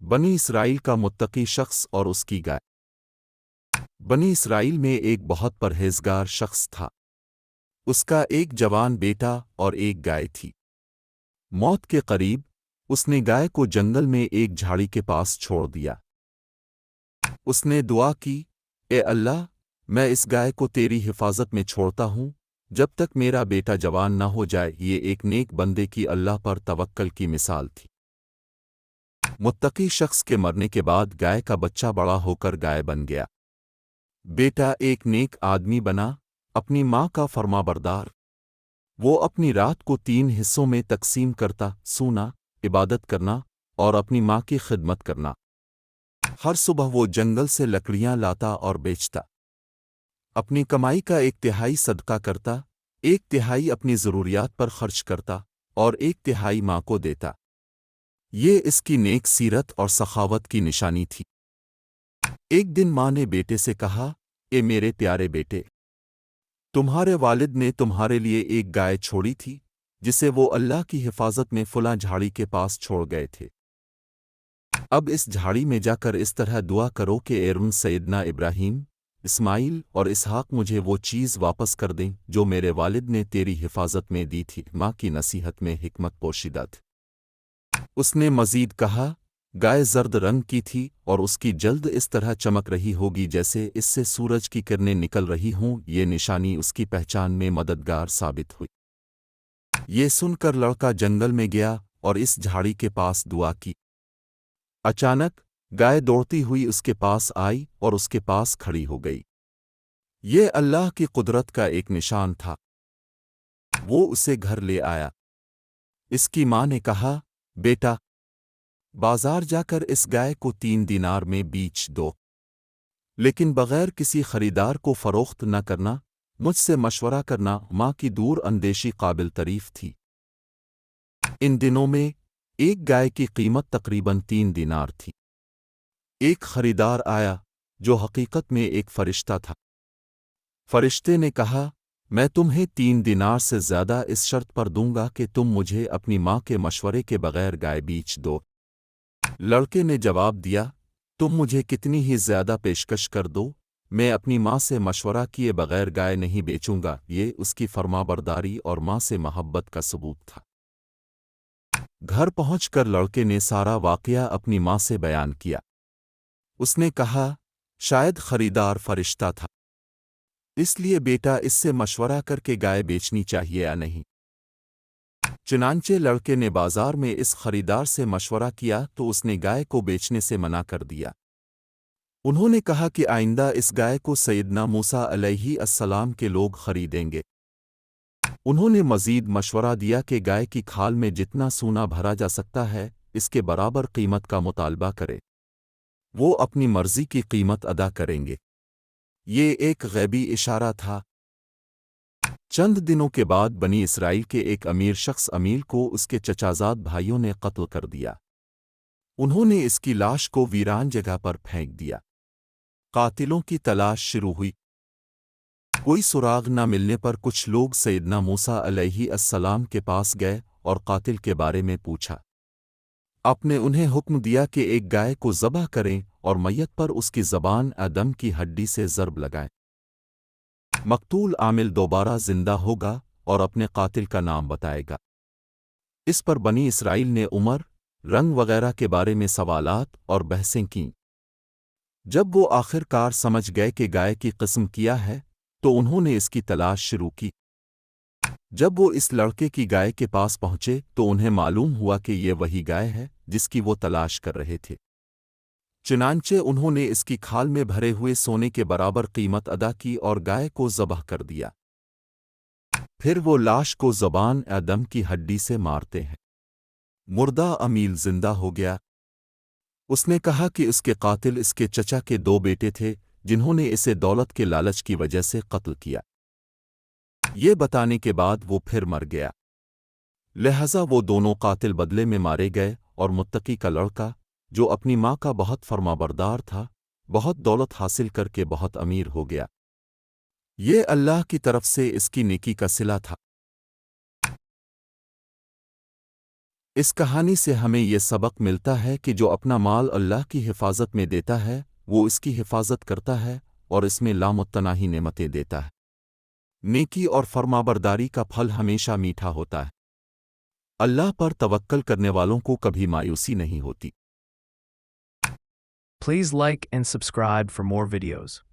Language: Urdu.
بنی اسرائیل کا متقی شخص اور اس کی گائے۔ بنی اسرائیل میں ایک بہت پرہیزگار شخص تھا۔ اس کا ایک جوان بیٹا اور ایک گائے تھی۔ موت کے قریب اس نے گائے کو جنگل میں ایک جھاڑی کے پاس چھوڑ دیا۔ اس نے دعا کی، اے اللہ، میں اس گائے کو تیری حفاظت میں چھوڑتا ہوں جب تک میرا بیٹا جوان نہ ہو جائے۔ یہ ایک نیک بندے کی اللہ پر توکل کی مثال تھی۔ متقی شخص کے مرنے کے بعد گائے کا بچہ بڑا ہو کر گائے بن گیا۔ بیٹا ایک نیک آدمی بنا، اپنی ماں کا فرما بردار۔ وہ اپنی رات کو 3 حصوں میں تقسیم کرتا، سونا، عبادت کرنا اور اپنی ماں کی خدمت کرنا۔ ہر صبح وہ جنگل سے لکڑیاں لاتا اور بیچتا۔ اپنی کمائی کا 1/3 صدقہ کرتا، 1/3 اپنی ضروریات پر خرچ کرتا اور 1/3 ماں کو دیتا۔ یہ اس کی نیک سیرت اور سخاوت کی نشانی تھی۔ ایک دن ماں نے بیٹے سے کہا، اے میرے پیارے بیٹے، تمہارے والد نے تمہارے لیے ایک گائے چھوڑی تھی جسے وہ اللہ کی حفاظت میں فلاں جھاڑی کے پاس چھوڑ گئے تھے۔ اب اس جھاڑی میں جا کر اس طرح دعا کرو کہ اے رب سیدنا ابراہیم، اسماعیل اور اسحاق مجھے وہ چیز واپس کر دیں جو میرے والد نے تیری حفاظت میں دی تھی۔ ماں کی نصیحت میں حکمت پوشیدہ تھی۔ اس نے مزید کہا، گائے زرد رنگ کی تھی اور اس کی جلد اس طرح چمک رہی ہوگی جیسے اس سے سورج کی کرنیں نکل رہی ہوں۔ یہ نشانی اس کی پہچان میں مددگار ثابت ہوئی۔ یہ سن کر لڑکا جنگل میں گیا اور اس جھاڑی کے پاس دعا کی۔ اچانک گائے دوڑتی ہوئی اس کے پاس آئی اور اس کے پاس کھڑی ہو گئی۔ یہ اللہ کی قدرت کا ایک نشان تھا۔ وہ اسے گھر لے آیا۔ اس کی ماں نے کہا، بیٹا، بازار جا کر اس گائے کو 3 دینار میں بیچ دو، لیکن بغیر کسی خریدار کو فروخت نہ کرنا، مجھ سے مشورہ کرنا۔ ماں کی دور اندیشی قابل تعریف تھی۔ ان دنوں میں ایک گائے کی قیمت تقریباً 3 دینار تھی۔ ایک خریدار آیا جو حقیقت میں ایک فرشتہ تھا۔ فرشتے نے کہا، میں تمہیں 3 دینار سے زیادہ اس شرط پر دوں گا کہ تم مجھے اپنی ماں کے مشورے کے بغیر گائے بیچ دو۔ لڑکے نے جواب دیا، تم مجھے کتنی ہی زیادہ پیشکش کر دو، میں اپنی ماں سے مشورہ کیے بغیر گائے نہیں بیچوں گا۔ یہ اس کی فرمانبرداری اور ماں سے محبت کا ثبوت تھا۔ گھر پہنچ کر لڑکے نے سارا واقعہ اپنی ماں سے بیان کیا۔ اس نے کہا، شاید خریدار فرشتہ تھا، اس لیے بیٹا اس سے مشورہ کر کے گائے بیچنی چاہیے یا نہیں۔ چنانچہ لڑکے نے بازار میں اس خریدار سے مشورہ کیا تو اس نے گائے کو بیچنے سے منع کر دیا۔ انہوں نے کہا کہ آئندہ اس گائے کو سیدنا موسیٰ علیہ السلام کے لوگ خریدیں گے۔ انہوں نے مزید مشورہ دیا کہ گائے کی کھال میں جتنا سونا بھرا جا سکتا ہے اس کے برابر قیمت کا مطالبہ کرے، وہ اپنی مرضی کی قیمت ادا کریں گے۔ یہ ایک غیبی اشارہ تھا۔ چند دنوں کے بعد بنی اسرائیل کے ایک امیر شخص امیل کو اس کے چچازاد بھائیوں نے قتل کر دیا۔ انہوں نے اس کی لاش کو ویران جگہ پر پھینک دیا۔ قاتلوں کی تلاش شروع ہوئی۔ کوئی سراغ نہ ملنے پر کچھ لوگ سیدنا موسیٰ علیہ السلام کے پاس گئے اور قاتل کے بارے میں پوچھا۔ آپ نے انہیں حکم دیا کہ ایک گائے کو ذبح کریں اور میت پر اس کی زبان آدم کی ہڈی سے ضرب لگائیں۔ مقتول عامل دوبارہ زندہ ہوگا اور اپنے قاتل کا نام بتائے گا۔ اس پر بنی اسرائیل نے عمر، رنگ وغیرہ کے بارے میں سوالات اور بحثیں کیں۔ جب وہ آخر کار سمجھ گئے کہ گائے کی قسم کیا ہے تو انہوں نے اس کی تلاش شروع کی۔ جب وہ اس لڑکے کی گائے کے پاس پہنچے تو انہیں معلوم ہوا کہ یہ وہی گائے ہے جس کی وہ تلاش کر رہے تھے۔ چنانچہ انہوں نے اس کی کھال میں بھرے ہوئے سونے کے برابر قیمت ادا کی اور گائے کو ذبح کر دیا۔ پھر وہ لاش کو زبان آدم کی ہڈی سے مارتے ہیں۔ مردہ امیل زندہ ہو گیا۔ اس نے کہا کہ اس کے قاتل اس کے چچا کے 2 بیٹے تھے جنہوں نے اسے دولت کے لالچ کی وجہ سے قتل کیا۔ یہ بتانے کے بعد وہ پھر مر گیا۔ لہذا وہ دونوں قاتل بدلے میں مارے گئے اور متقی کا لڑکا، جو اپنی ماں کا بہت فرمانبردار تھا، بہت دولت حاصل کر کے بہت امیر ہو گیا۔ یہ اللہ کی طرف سے اس کی نیکی کا صلہ تھا۔ اس کہانی سے ہمیں یہ سبق ملتا ہے کہ جو اپنا مال اللہ کی حفاظت میں دیتا ہے وہ اس کی حفاظت کرتا ہے اور اس میں لامتناہی نعمتیں دیتا ہے۔ نیکی اور فرمانبرداری کا پھل ہمیشہ میٹھا ہوتا ہے۔ اللہ پر توکل کرنے والوں کو کبھی مایوسی نہیں ہوتی۔ Please like and subscribe for more videos.